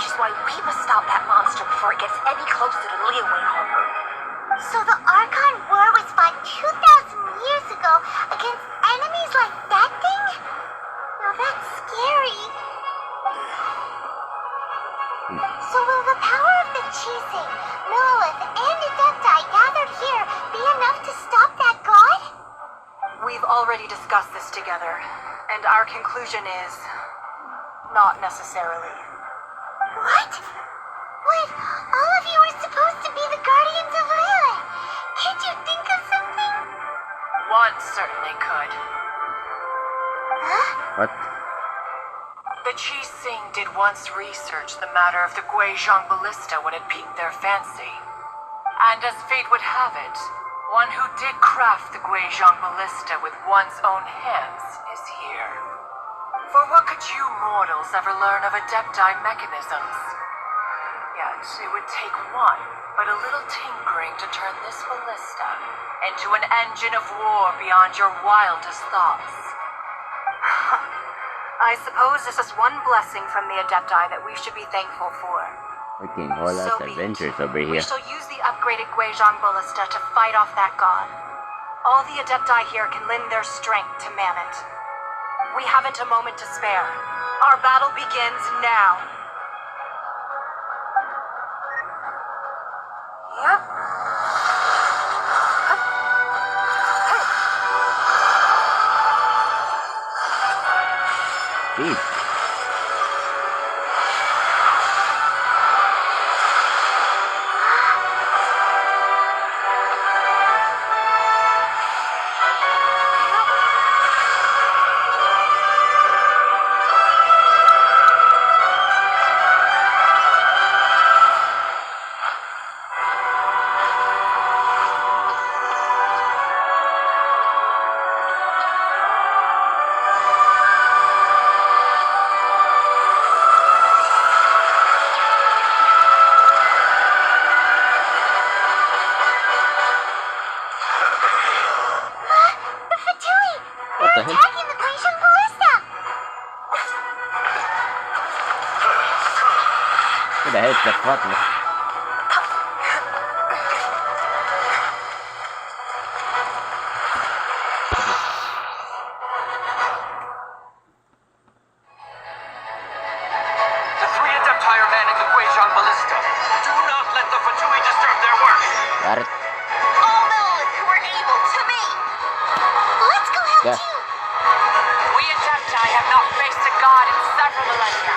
which is why we must stop that monster before it gets any closer to Leeway Harbor. So the Archon War was fought 2,000 years ago against enemies like that thing? Now that's scary. So will the power of the Chising, Millelith, and Adepti gathered here be enough to stop that god? We've already discussed this together, and our conclusion is... not necessarily. What? Wait, all of you were supposed to be the Guardians of Lilith. Can't you think of something? One certainly could. Huh? What? The Chising did once research the matter of the Guizhong ballista when it piqued their fancy. And as fate would have it, one who did craft the Guizhong ballista with one's own hands is here. For what could you mortals ever learn of Adepti mechanisms? Yet it would take one, but a little tinkering to turn this ballista into an engine of war beyond your wildest thoughts. I suppose this is one blessing from the Adepti that we should be thankful for. Freaking whole lot of adventures over We here. shall use the upgraded Guizhong ballista to fight off that god. All the Adepti here can lend their strength to man it. We haven't a moment to spare. Our battle begins now. Yep. Jeez. What the heck? Attacking the Guizhong ballista! Who the heck's the fuck? The three Adepti are manning the Guizhong ballista. Do not let the Fatui disturb their work. Got it? All Millelith who are able to me! Let's go help Yeah. you! We Adepti have not faced a god in several millennia.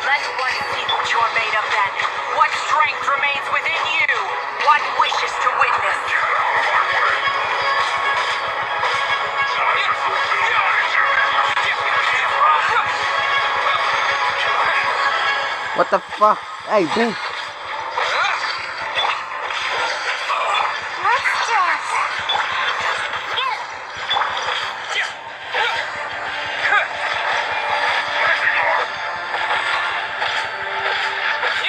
Let one see what you are made of then. What strength remains within you? One wishes to witness. What the fuck? Hey, dude. Let's dance!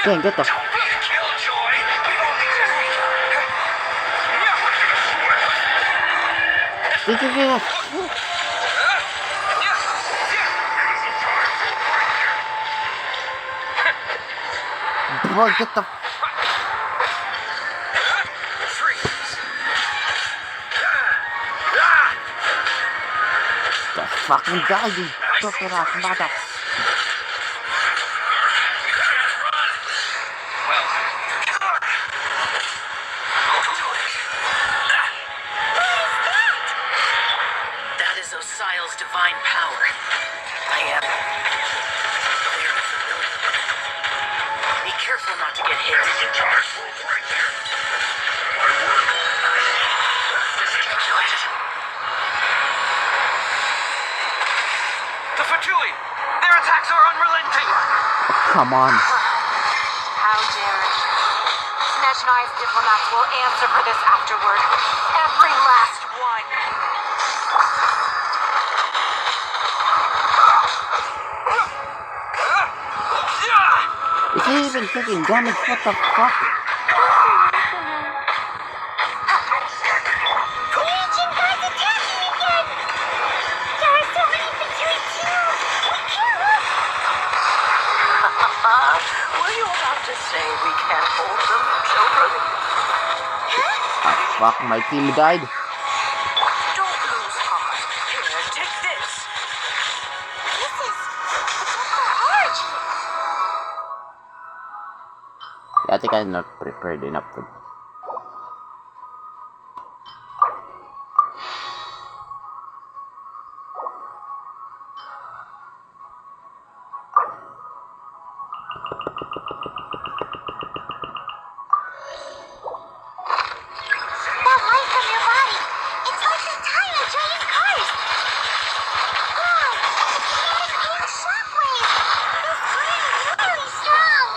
Dang, get the. Yeah. Bro, get the. The fucking guy, you stupid ass mother. That is Osial's divine power. I am clear of the villain. Be careful not to get hit. Calculated. The Fatui! Their attacks are unrelenting! Come on. How dare it? Snezhnai's diplomats will answer for this afterward. Every last one. Is he even taking damage? What the fuck? The ancient god's attacking again! There are so many Fatui too! We can't look! to say we can't hold them, children? Ah, fuck, my team died. Don't lose heart. Here, take this. This is so hard. I think I'm not prepared enough for. That light from your body. It's like the time of giant cars. Wow, it's a huge shockwave. This current is really strong.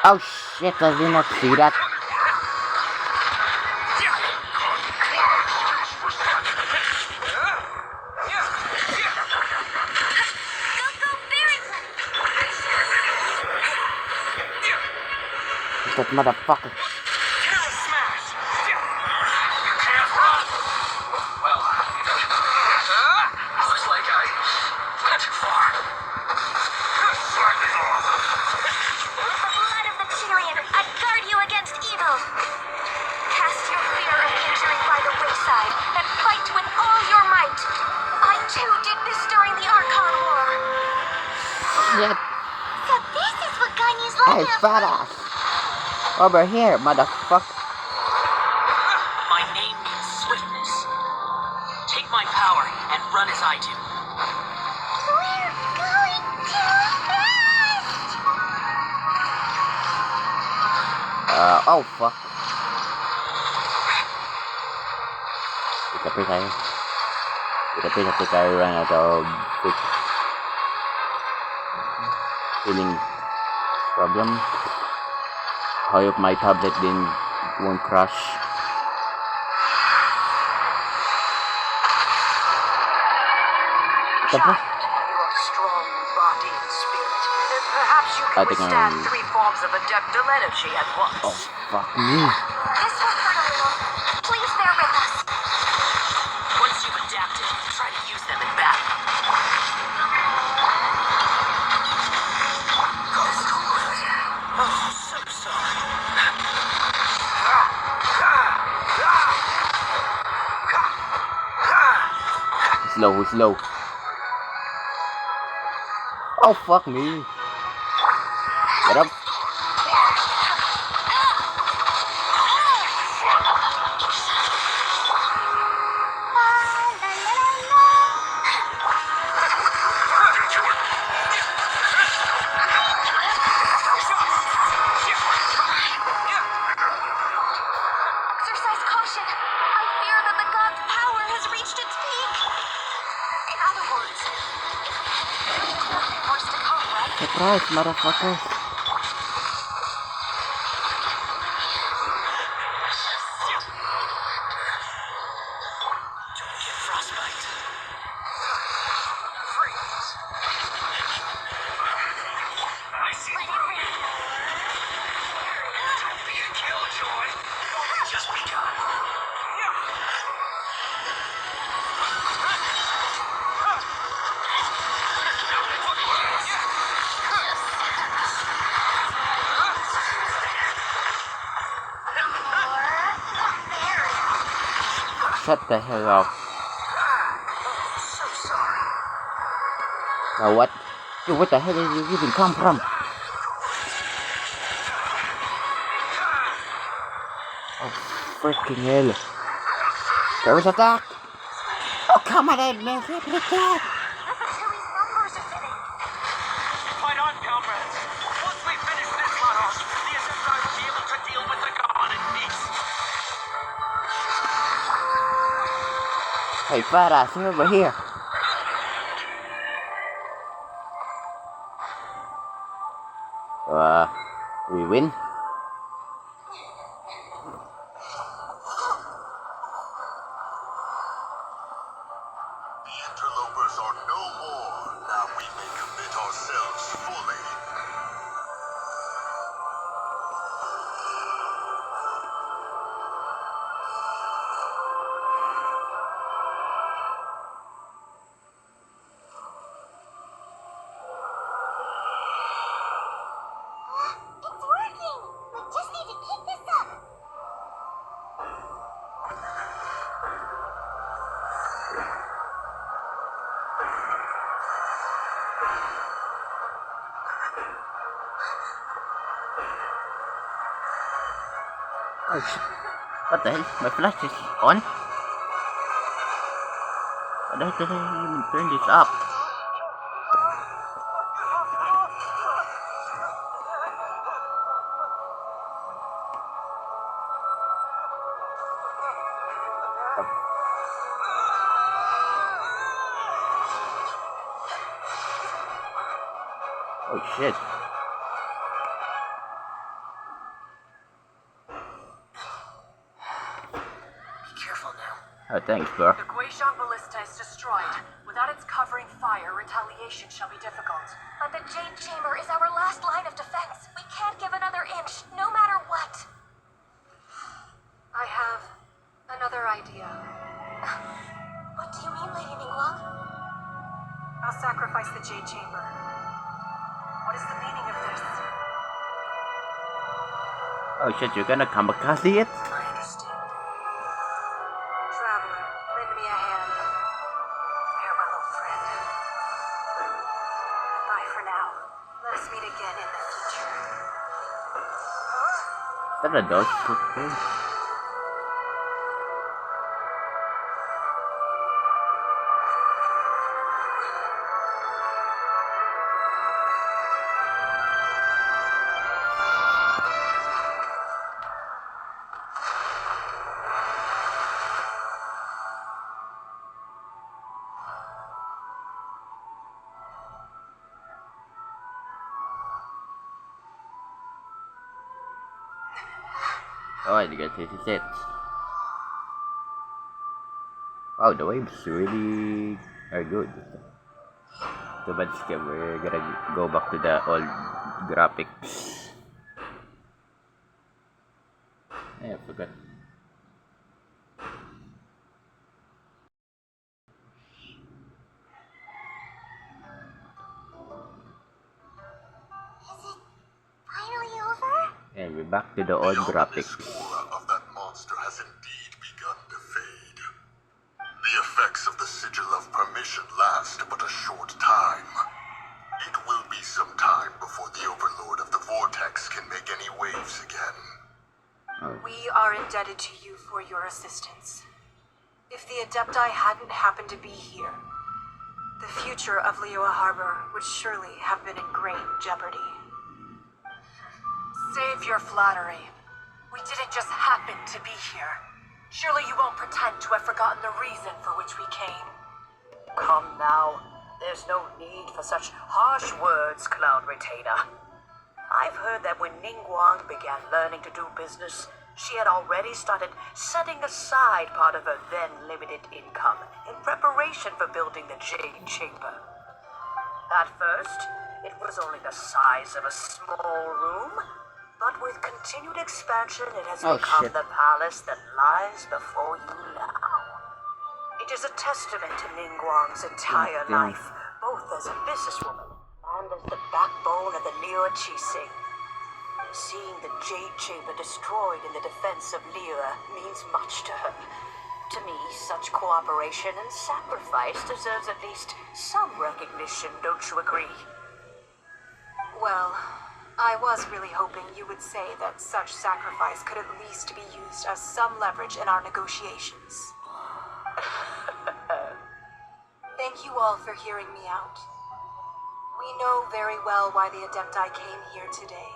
Oh shit, I did not see that. Go, very quick. That motherfucker. Terror smash! You can't run! Well, looks like I went too far. Slide it off. With the blood of the Cheerian, I guard you against evil. Cast your fear of injury by the wayside and fight with all your might. I too did this during the Archon War. Shit. So this is what Ganyu's Hey, like. fat ass. Over here, motherfucker. My name means swiftness. Take my power and run as I do. We're going too fast. Oh fuck. Tapi ketika I run out of feeling problem. I hope my tablet won't crash. What the fuck? You are strong in body and spirit. Perhaps you I can think withstand I'm- 3 forms of adeptal energy at once. Oh fuck me. This will hurt a little. Please bear with us. Once you've adapted, try to use them in battle. Oh, so sorry. Slow. Oh fuck me. Get up. Exercise caution. I fear that the god's power has reached its peak. In other words, worse to come, right? Surprise, motherfuckers. Don't get frostbite. Freeze. I see. Don't be a killjoy. It's just begun. Shut the hell up. So sorry. Now what? Dude, what the hell did you even come from? Oh freaking hell. Terrorist attack! Oh come on, man, get attack! The Fatoui's numbers are fitting. Fight on, comrades. Once we finish this run off, the Adepti will be able to deal with the god in peace. Hey, fat ass, over here. We win? The interlopers are no more. Now we may commit ourselves fully. Oh shit. What the hell? My flash is on? What the hell did I even turn this up? Oh shit. Be careful now. Oh thanks, bro. The Guizhong Ballista is destroyed. Without its covering fire, retaliation shall be difficult. But the Jade Chamber is our last line of defense. We can't give another inch, no matter what. I have another idea. What do you mean, Lady Ningguang? I'll sacrifice the Jade Chamber. What is the meaning of this? Oh shit, you're gonna kamikaze it? I understand. Traveler, lend me a hand. Farewell, old friend. Goodbye for now. Let us meet again in the future. Is that a dog? Oh, I got 56. Wow, the waves really are good. Too bad we're gonna go back to the old graphics. I forgot. Finally over? And we're back to the old The graphics. ominous aura of that monster has indeed begun to fade. The effects of the sigil of permission last but a short time. It will be some time before the Overlord of the Vortex can make any waves again. We are indebted to you for your assistance. If the Adepti hadn't happened to be here, the future of Liyue Harbor would surely have been in great jeopardy. Save your flattery. We didn't just happen to be here. Surely you won't pretend to have forgotten the reason for which we came. Come now. There's no need for such harsh words, Clown Retainer. I've heard that when Ningguang began learning to do business, she had already started setting aside part of her then limited income in preparation for building the Jade Chamber. At first, it was only the size of a small room, but with continued expansion, it has Oh, become shit. the palace that lies before you now. It is a testament to Ningguang's entire Oh, damn. life, both as a businesswoman and as the backbone of the Liyue Qixing. Seeing the Jade Chamber destroyed in the defense of Liyue means much to her. To me, such cooperation and sacrifice deserves at least some recognition, don't you agree? Well, I was really hoping you would say that such sacrifice could at least be used as some leverage in our negotiations. Thank you all for hearing me out. We know very well why the Adepti came here today.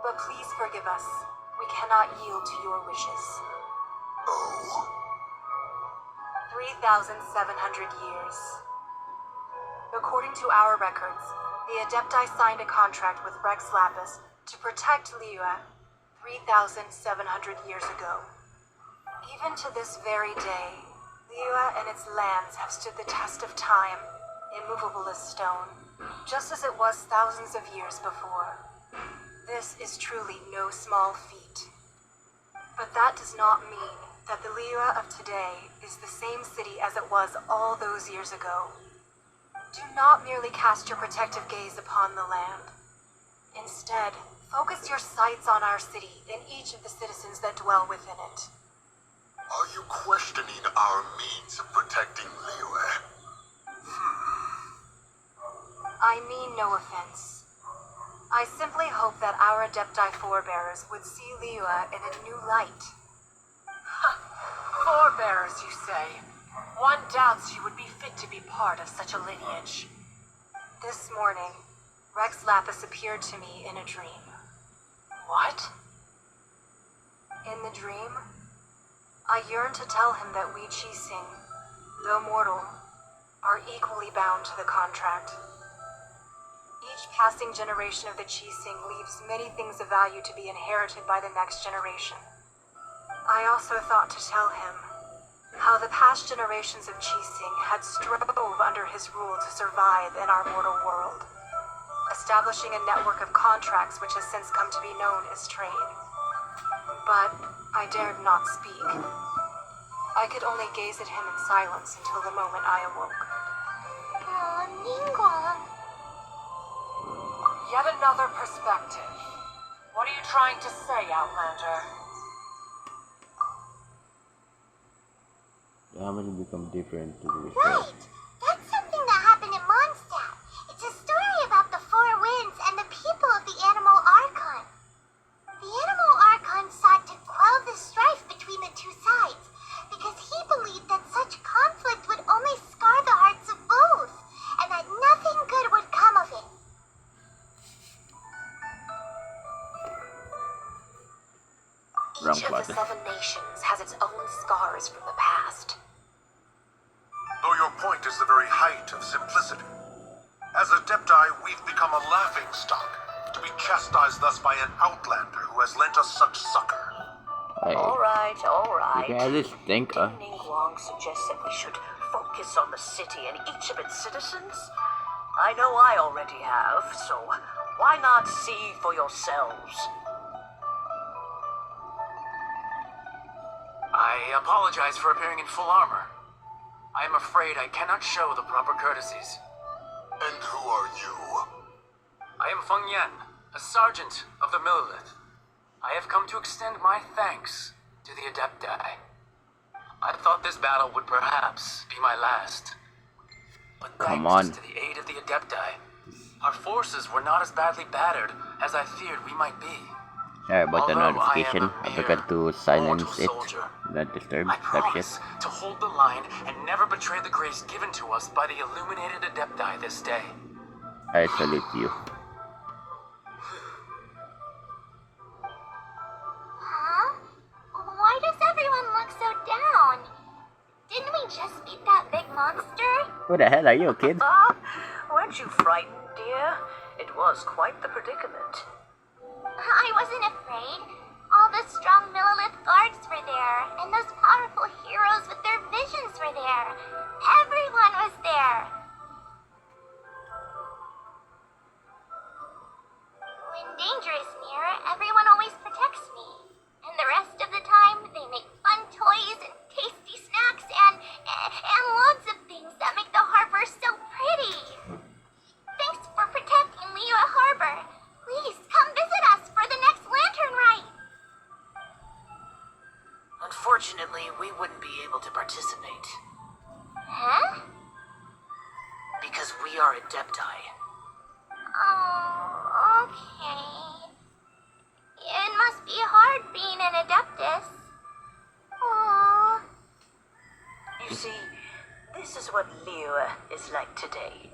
But please forgive us. We cannot yield to your wishes. Oh, 3,700 years. According to our records, the Adepti signed a contract with Rex Lapis to protect Liyue 3,700 years ago. Even to this very day, Liyue and its lands have stood the test of time, immovable as stone, just as it was thousands of years before. This is truly no small feat. But that does not mean that the Liyue of today is the same city as it was all those years ago. Do not merely cast your protective gaze upon the land. Instead, focus your sights on our city and each of the citizens that dwell within it. are you questioning our means of protecting Liyue? I mean no offense. I simply hope that our Adepti forebearers would see Liyue in a new light. Forebearers, you say? One doubts you would be fit to be part of such a lineage. This morning, Rex Lapis appeared to me in a dream. What? In the dream, I yearned to tell him that we Qixing, though mortal, are equally bound to the contract. Each passing generation of the Qixing leaves many things of value to be inherited by the next generation. I also thought to tell him how the past generations of Qixing had strove under his rule to survive in our mortal world, establishing a network of contracts which has since come to be known as trade. But I dared not speak. I could only gaze at him in silence until the moment I awoke. Oh, Ningguang. Yet another perspective. What are you trying to say, Outlander? How much become different to the Right! result? That's something that happened in Mondstadt. It's a story about the Four Winds and the people of the Animal Archon. The Animal Archon sought to quell the strife between the two sides, because he believed that such conflict would only scar the hearts of both, and that nothing good would come of it. Wrong Each of the button. 7 nations has its own scars from the past. Though your point is the very height of simplicity. As Adepti, we've become a laughing stock, to be chastised thus by an outlander who has lent us such succor. Hey, All right. you can at least think, Didn't Ningguang suggest that we should focus on the city and each of its citizens? I know I already have, so why not see for yourselves? I apologize for appearing in full armor. I am afraid I cannot show the proper courtesies. And who are you? I am Feng Yan, a sergeant of the Millelith. I have come to extend my thanks to the Adepti. I thought this battle would perhaps be my last. But Come thanks on. to the aid of the Adepti, our forces were not as badly battered as I feared we might be. Sorry about the Although I am notification. a I mere forgot to silence mortal it. soldier, Not disturb. I Type shit. promise to hold the line and never betray the grace given to us by the illuminated Adepti this day. I salute you. Huh? Why does everyone look so down? Didn't we just beat that big monster? Who the hell are you, kid? Weren't you frightened, dear? It was quite the predicament. I wasn't afraid. All the strong Millelith guards were there, and those powerful heroes with their visions were there. Everyone was there. When danger is near, everyone always protects me. And the rest of the time, they make fun toys and tasty snacks and loads of things that make the harbor so pretty. Thanks for protecting Liyue Harbor. Please come visit us for the next lantern rite. Unfortunately, we wouldn't be able to participate. Huh? Because we are Adepti. Oh, okay. It must be hard being an Adeptus. Aww. You see, this is what Liyue is like today.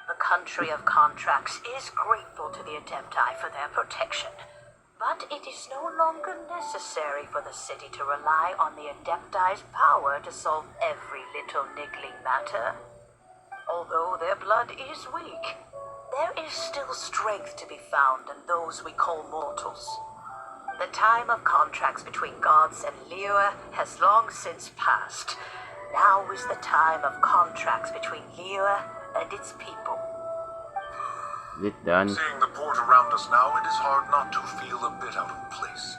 The country of contracts is grateful to the Adepti for their protection, but it is no longer necessary for the city to rely on the Adepti's power to solve every little niggling matter. Although their blood is weak, there is still strength to be found in those we call mortals. The time of contracts between gods and Liyue has long since passed. Now is the time of contracts between Liyue and its people. Is it done? Seeing the port around us now, it is hard not to feel a bit out of place.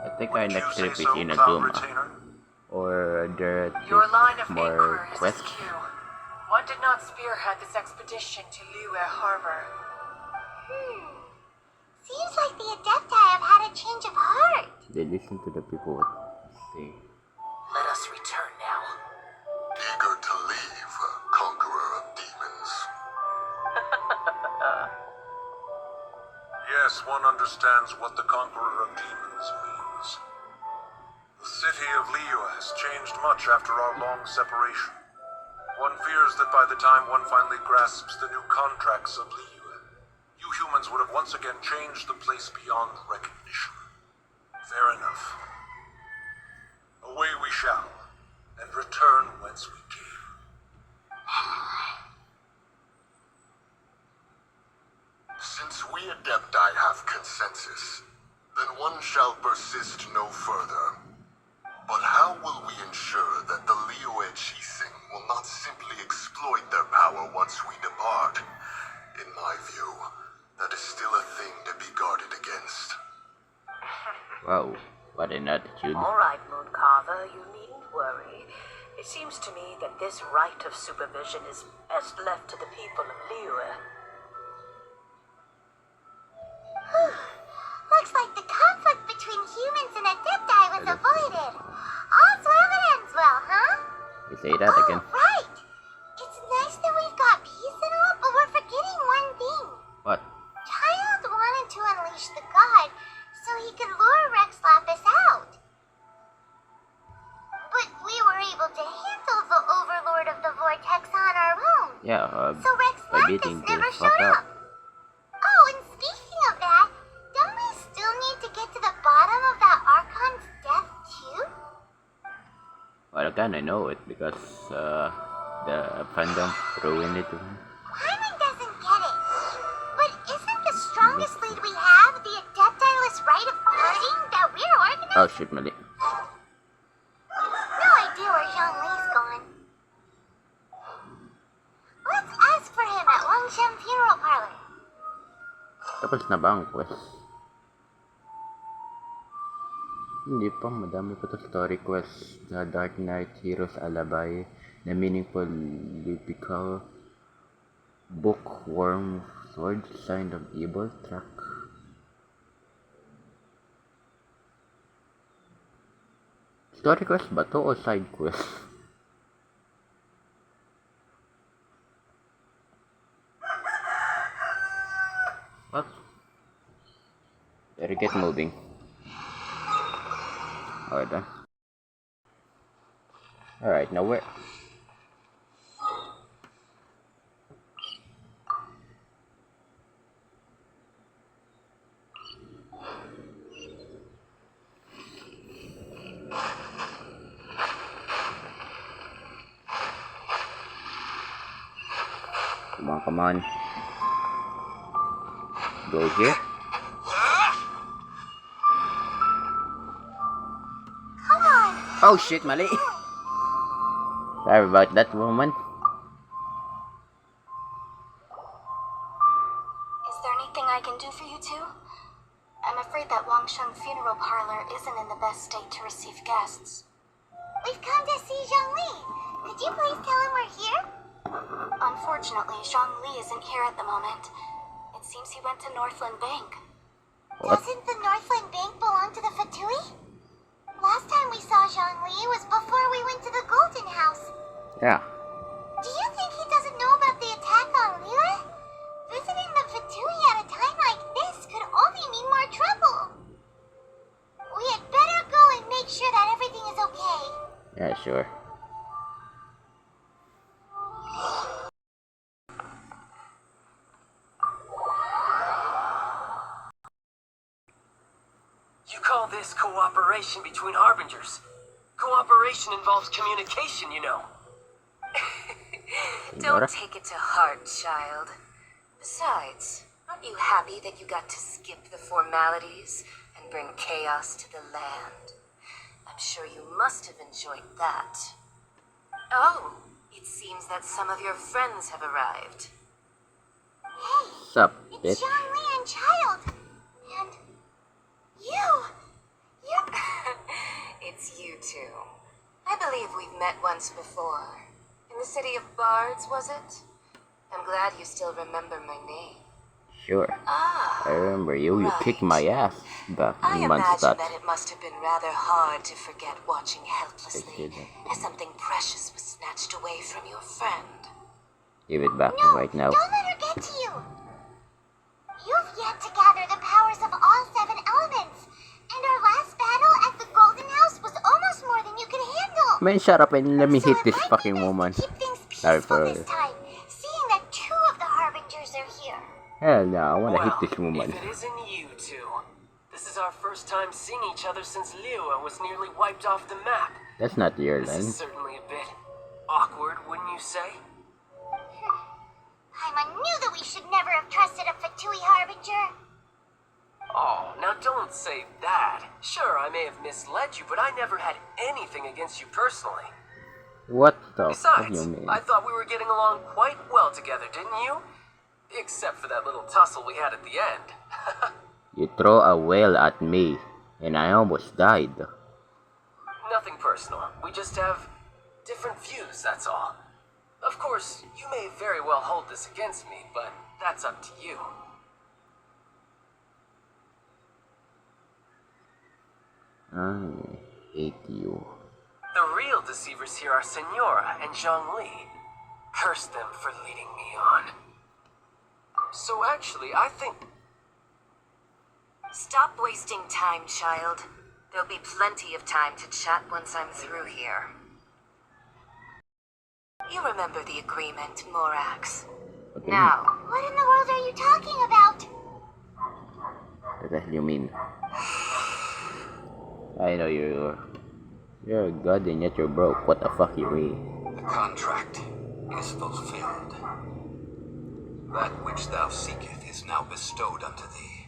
I think I Wouldn't next you trip say is so, in a Cloud Zoom. Retainer? Or there Your is line of more inquiries is quests. askew. One did not spearhead this expedition to Liyue Harbor. Seems like the Adepti have had a change of heart. They listen to the people what say. Let us return now. Eager to leave, conqueror of demons. once one understands what the Conqueror of Demons means. The city of Liyue has changed much after our long separation. One fears that by the time one finally grasps the new contracts of Liyue, you humans would have once again changed the place beyond recognition. Fair enough. Away we shall, and return whence we came. Since we Adepti have consensus, then one shall persist no further. But how will we ensure that the Liyue Chising will not simply exploit their power once we depart? In my view, that is still a thing to be guarded against. Wow, what an attitude. All right, Mooncarver, you needn't worry. It seems to me that this right of supervision is best left to the people of Liyue. Looks like the conflict between humans and Adepti was avoided. All's well that ends well, huh? You say that again. Right! It's nice that we've got peace and all, but we're forgetting one thing. What? Child wanted to unleash the god so he could lure Rex Lapis out. But we were able to handle the Overlord of the Vortex on our own. Yeah, So Rex by Lapis beating never the fuck showed up. up. Oh, and speaking of that, don't we still need to get to the bottom of that Archon's death too? Well, I kinda know it because the fandom ruined it to him. Paimon doesn't get it. But isn't the strongest lead we have the Adeptiless right of hurting that we're organizing? Oh shit, Mali. No idea where Zhongli's gone. Let's ask for him at Wangshan Funeral Parlor. Tapos na ba ang quest? Hindi pa, madami pa to story quest. The Dark Knight, Hero's Alibi, The Meaningful Lypical, Bookworm, Sword, Sign of Evil, Track. Story quest ba to o side quest? What? Better get moving. Alright then. Alright, now where? Come on. Go here. Come on. Oh shit, mali. Sorry about that, woman. Is there anything I can do for you two? I'm afraid that Wangshan Funeral Parlor isn't in the best state to receive guests. We've come to see Zhongli. Could you please tell him we're here? Unfortunately, Zhongli isn't here at the moment. It seems he went to Northland Bank. What? Doesn't the Northland Bank belong to the Fatui? Last time we saw Zhongli was before we went to the Golden House. Yeah. Do you think he doesn't know about the attack on Liyue? Visiting the Fatui at a time like this could only mean more trouble. We had better go and make sure that everything is okay. Yeah, sure. You call this cooperation between Harbingers? Cooperation involves communication, you know. Don't take it to heart, child. Besides, aren't you happy that you got to skip the formalities and bring chaos to the land? I'm sure you must have enjoyed that. Oh, it seems that some of your friends have arrived. Hey, Sup, it's bitch? Zhongli and Child. And you. You're... It's you two. I believe we've met once before. In the city of Bards, was it? I'm glad you still remember my name. Sure. Ah, I remember you. You right. kicked my ass back I in imagine Mondstadt. that it must have been rather hard to forget watching helplessly It is. as something precious was snatched away from your friend. Give it back No, right now. don't let her get to you. You've yet to gather the powers Man, shut up and let me hit So this it might fucking be best woman. to keep things Sorry peaceful for... this time, seeing that 2 of the Harbingers are here. Hell no, I wanna hit Well, this woman. if it isn't you two, this is our first time seeing each other since Liu was nearly wiped off the map. That's not your This is line. certainly a bit awkward, wouldn't you say? I knew that we should never have trusted a Fatui Harbinger. Oh, now don't say that. Sure, I may have misled you, but I never had anything against you personally. What the fuck Besides, you mean? I thought we were getting along quite well together, didn't you? Except for that little tussle we had at the end. You throw a whale at me, and I almost died. Nothing personal. We just have different views, that's all. Of course, you may very well hold this against me, but that's up to you. I hate you. The real deceivers here are Senora and Zhongli. Curse them for leading me on. So actually, I think... Stop wasting time, child. There'll be plenty of time to chat once I'm through here. You remember the agreement, Morax. Okay. Now, What in the world are you talking about? What the hell you mean? I know you're a god and yet you're broke. What the fuck you mean? The contract is fulfilled. That which thou seeketh is now bestowed unto thee.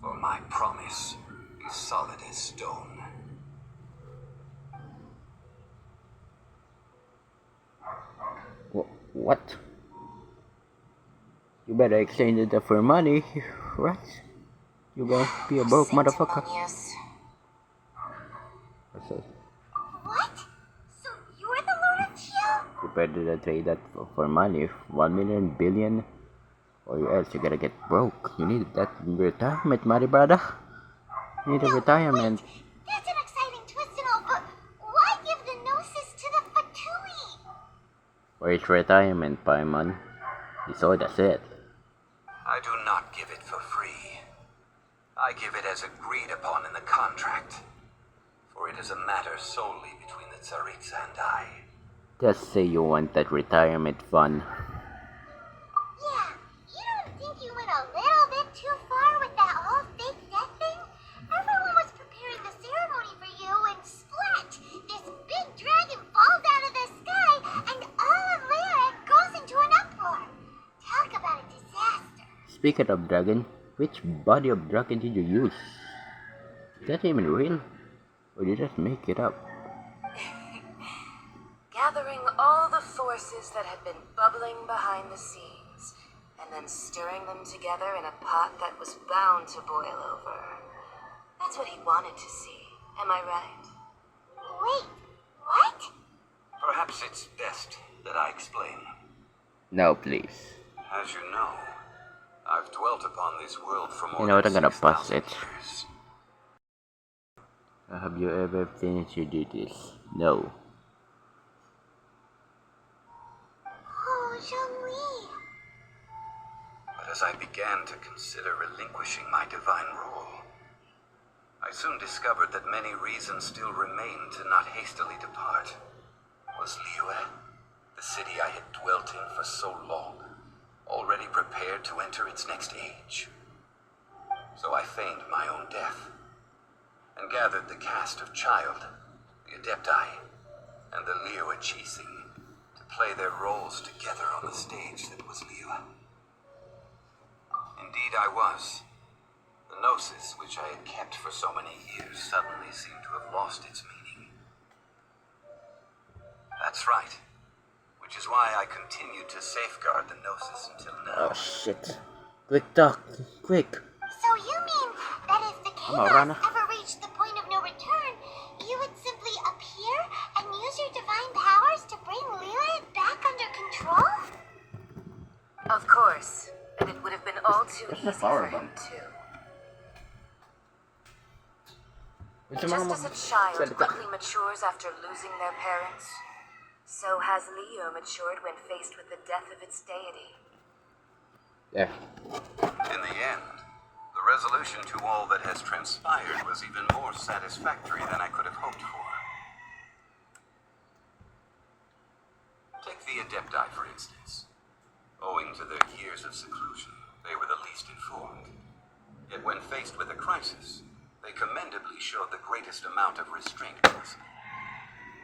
For my promise is solid as stone. What? You better exchange it for money, right? You better be a broke motherfucker. sanctimonious. So What? So you're the Lord of Chill? you better trade that for money, 1 million billion, or else you're gonna get broke. You need that retirement, my brother. You need a retirement. Wait, that's an exciting twist and all, but why give the Gnosis to the Fatui? For his retirement, Paimon. So that's it. I do not give it for free. I give it as agreed upon in the contract. For it is a matter solely between the Tsaritsa and I. Just say you want that retirement fund. Yeah, you don't think you went a little bit too far with that whole fake death thing? Everyone was preparing the ceremony for you and splat! This big dragon falls out of the sky and all of Lyra goes into an uproar. Talk about a disaster. Speaking of dragon, which body of dragon did you use? Is that even real? Or did you just make it up? Gathering all the forces that had been bubbling behind the scenes, and then stirring them together in a pot that was bound to boil over. That's what he wanted to see. Am I right? Wait, what? Perhaps it's best that I explain. No, please. As you know, I've dwelt upon this world for more You know what, than I'm gonna 6,000 bust it. years. Have you ever finished your duties? No. Oh, Zhongli. But as I began to consider relinquishing my divine role, I soon discovered that many reasons still remained to not hastily depart. Was Liyue, the city I had dwelt in for so long, already prepared to enter its next age? So I feigned my own death, and gathered the cast of Child, the Adepti, and the Liyue Chising to play their roles together on the stage that was Liyue. Indeed I was. The Gnosis, which I had kept for so many years, suddenly seemed to have lost its meaning. That's right. Which is why I continued to safeguard the Gnosis until now. Oh shit. Quick talk. Quick. So you mean that if the on, chaos Rana. ever reached the point of no return, you would simply appear and use your divine powers to bring Lilith back under control? Of course. And it would have been all too easy for him, too. Just as a child quickly matures after losing their parents, so has Leo matured when faced with the death of its deity. There. In the end, the resolution to all that has transpired was even more satisfactory than I could have hoped for. of seclusion, they were the least informed. Yet when faced with a crisis, they commendably showed the greatest amount of restraint possible.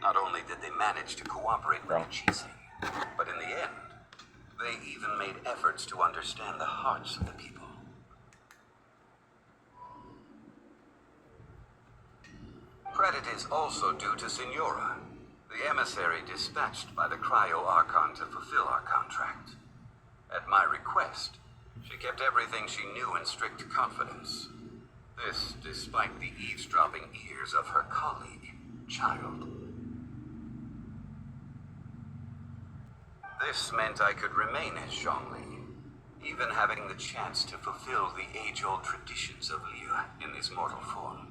Not only did they manage to cooperate with the Chising, but in the end, they even made efforts to understand the hearts of the people. Credit is also due to Signora, the emissary dispatched by the Cryo Archon to fulfill our contract. At my request, she kept everything she knew in strict confidence. This despite the eavesdropping ears of her colleague, Child. This meant I could remain as Zhongli, even having the chance to fulfill the age-old traditions of Liu in this mortal form.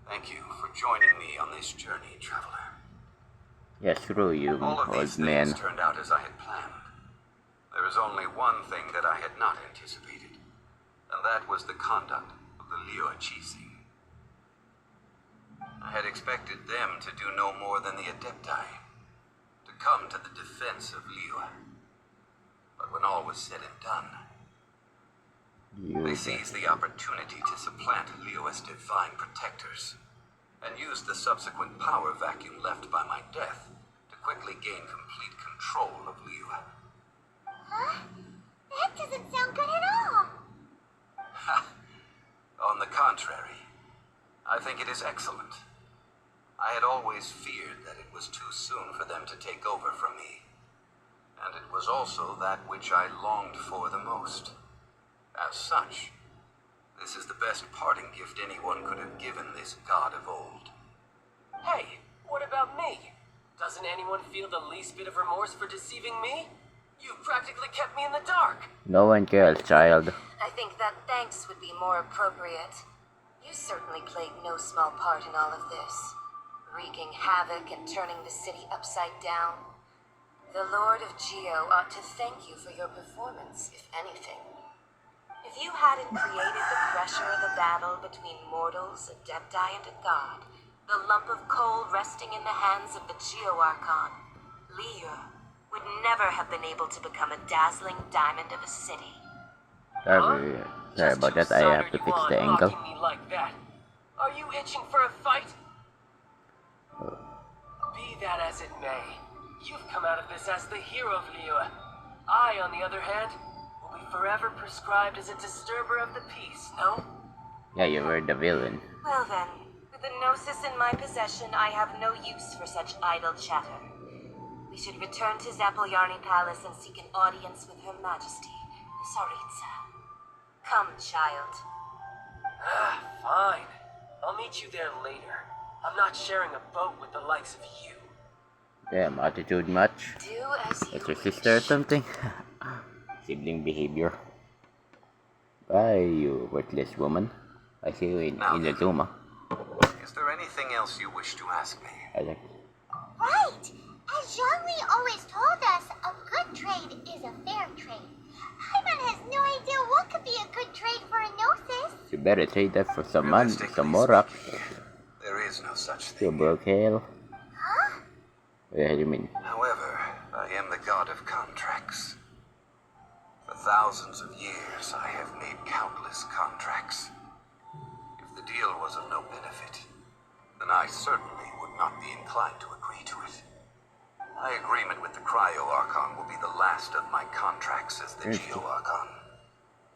Thank you for joining me on this journey, traveler. Yeah, screw you, All of old these man. things turned out as I had planned. There is only one thing that I had not anticipated, and that was the conduct of the Liu Chising. I had expected them to do no more than the Adepti, to come to the defense of Liu. But when all was said and done, they seized the opportunity to supplant Liu as divine protectors, and used the subsequent power vacuum left by my death to quickly gain complete control of Liu. Huh? That doesn't sound good at all. On the contrary, I think it is excellent. I had always feared that it was too soon for them to take over from me, and it was also that which I longed for the most. As such, this is the best parting gift anyone could have given this god of old. Hey, what about me? Doesn't anyone feel the least bit of remorse for deceiving me? You've practically kept me in the dark. No one cares, child. I think that thanks would be more appropriate. You certainly played no small part in all of this, wreaking havoc and turning the city upside down. The Lord of Geo ought to thank you for your performance, if anything. If you hadn't created the pressure of the battle between mortals, Adepti, and a god, the lump of coal resting in the hands of the Geo Archon, Liu, would never have been able to become a dazzling diamond of a city. Sorry about that, I have to fix the angle. Me like that. Are you itching for a fight? Be that as it may, you've come out of this as the hero of Liu. I, on the other hand, will be forever prescribed as a disturber of the peace, no? Yeah, you were the villain. Well then, with the Gnosis in my possession, I have no use for such idle chatter. We should return to Zapolyarny Palace and seek an audience with Her Majesty, Tsaritsa. Come, child. Fine. I'll meet you there later. I'm not sharing a boat with the likes of you. Damn, attitude match. Do as you That's your wish. sister or something? Sibling behavior. Bye, you worthless woman. I see you in Inazuma. Is there anything else you wish to ask me? I like. Right! As Zhongli always told us, a good trade is a fair trade. Paimon has no idea what could be a good trade for a Gnosis. You better trade that for some money, some more rocks. There is no such You thing. broke hell. Huh? What do you mean? However, I am the god of contracts. For thousands of years, I have made countless contracts. If the deal was of no benefit, then I certainly would not be inclined to agree to it. My agreement with the Cryo Archon will be the last of my contracts as the Geo Archon.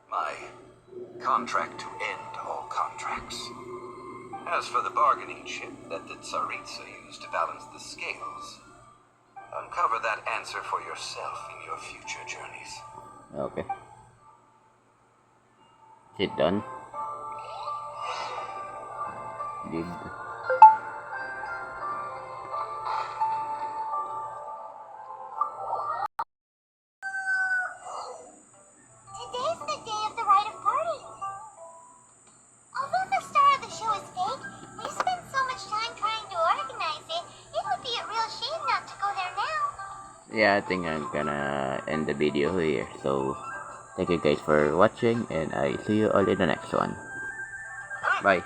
My contract to end all contracts. As for the bargaining chip that the Tsaritsa used to balance the scales, uncover that answer for yourself in your future journeys. Okay. Is it done? Did. Today's the day of the rite of party. Although the star of the show is fake, we spent so much time trying to organize it, it would be a real shame not to go there now. Yeah, I think I'm gonna end the video here. So, thank you guys for watching, and I see you all in the next one. Bye.